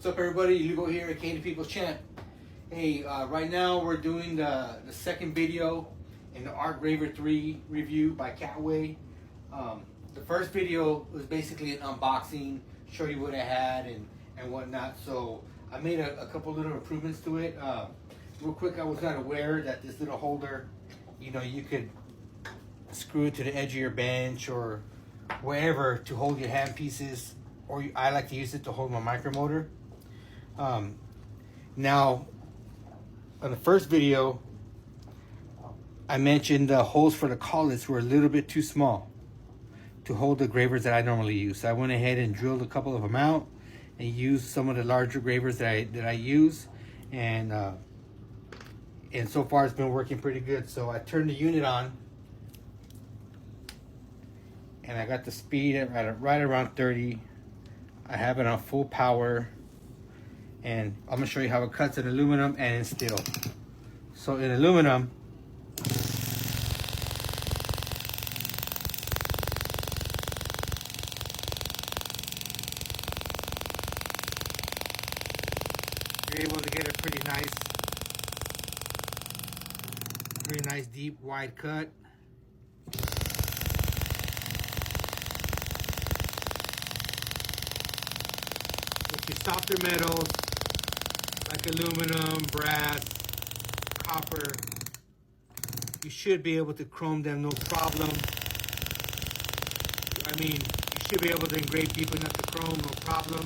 What's up, everybody? Lugo here at Candy People's Champ. Hey, right now we're doing the second video in the Art Graver 3 review by Katway. The first video was basically an unboxing, show you what I had and whatnot. So I made a couple little improvements to it. Real quick, I was not aware that this little holder, you know, you could screw it to the edge of your bench or wherever to hold your hand pieces, or I like to use it to hold my micromotor. Now, on the first video, I mentioned the holes for the collets were a little bit too small to hold the gravers that I normally use. So I went ahead and drilled a couple of them out and used some of the larger gravers that I use, and so far it's been working pretty good. So I turned the unit on, and I got the speed at right around 30. I have it on full power, and I'm gonna show you how it cuts in aluminum and in steel. So in aluminum, you're able to get a pretty nice deep wide cut. With your softer metals like aluminum, brass, copper, you should be able to chrome them no problem. I mean, you should be able to engrave deep enough to chrome no problem.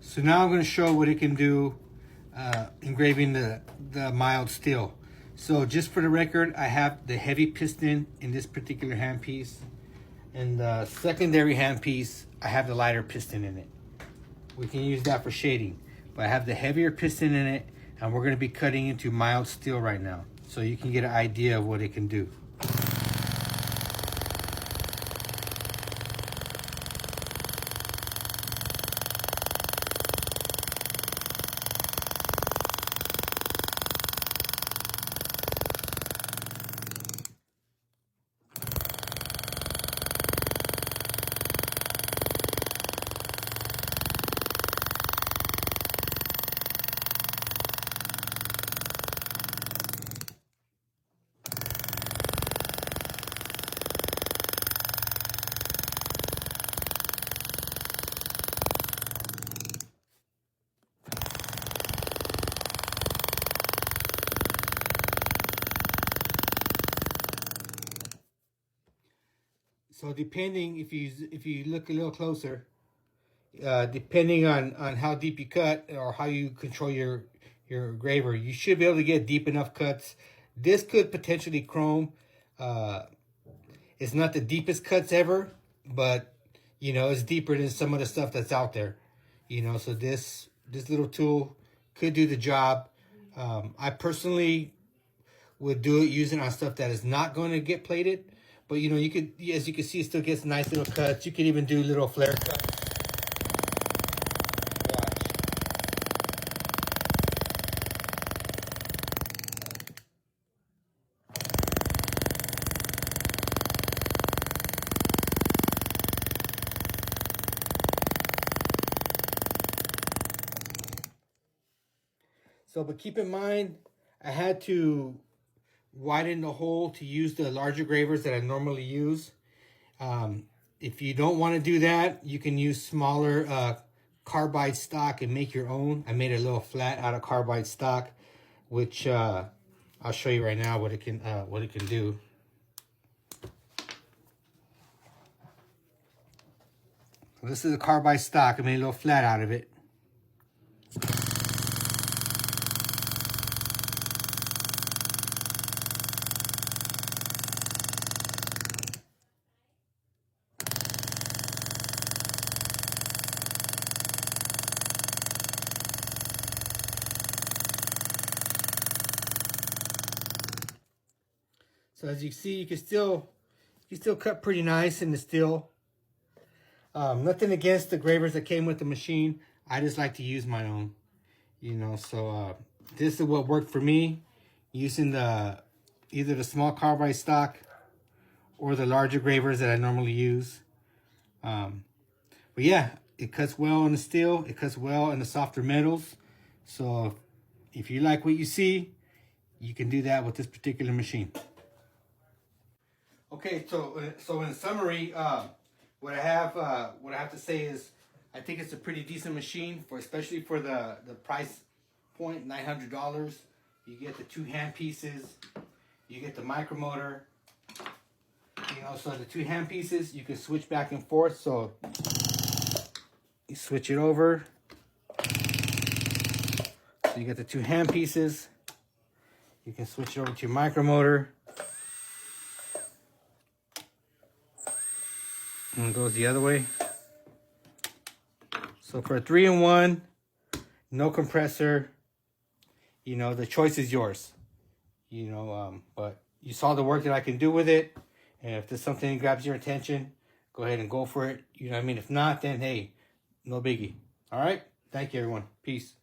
So now I'm going to show what it can do engraving the mild steel. So just for the record, I have the heavy piston in this particular handpiece, and the secondary handpiece, I have the lighter piston in it. We can use that for shading, but I have the heavier piston in it, and we're going to be cutting into mild steel right now, so you can get an idea of what it can do. So depending, if you look a little closer, depending on how deep you cut or how you control your graver, you should be able to get deep enough cuts. This could potentially chrome. It's not the deepest cuts ever, but you know, it's deeper than some of the stuff that's out there. You know, so this little tool could do the job. I personally would do it using on stuff that is not going to get plated. But you know, you could, as you can see, it still gets nice little cuts. You could even do little flare cuts. Watch. So, but keep in mind, I had to widen the hole to use the larger gravers that I normally use. If you don't want to do that, you can use smaller carbide stock and make your own. I made a little flat out of carbide stock, which I'll show you right now what it can do. So this is a carbide stock. I made a little flat out of it. So as you see, you can still cut pretty nice in the steel. Nothing against the gravers that came with the machine. I just like to use my own. You know, so this is what worked for me, using either the small carbide stock or the larger gravers that I normally use. But yeah, it cuts well in the steel. It cuts well in the softer metals. So if you like what you see, you can do that with this particular machine. Okay, so in summary, what I have to say is, I think it's a pretty decent machine, especially for the price point, $900. You get the 2 hand pieces, you get the micromotor. You know, so the 2 hand pieces, you can switch back and forth. So you switch it over. So you get the 2 hand pieces. You can switch it over to your micromotor. And it goes the other way. So for a 3-in-1, no compressor, you know, the choice is yours. You know, but you saw the work that I can do with it. And if there's something that grabs your attention, go ahead and go for it. You know what I mean? If not, then hey, no biggie. All right? Thank you, everyone. Peace.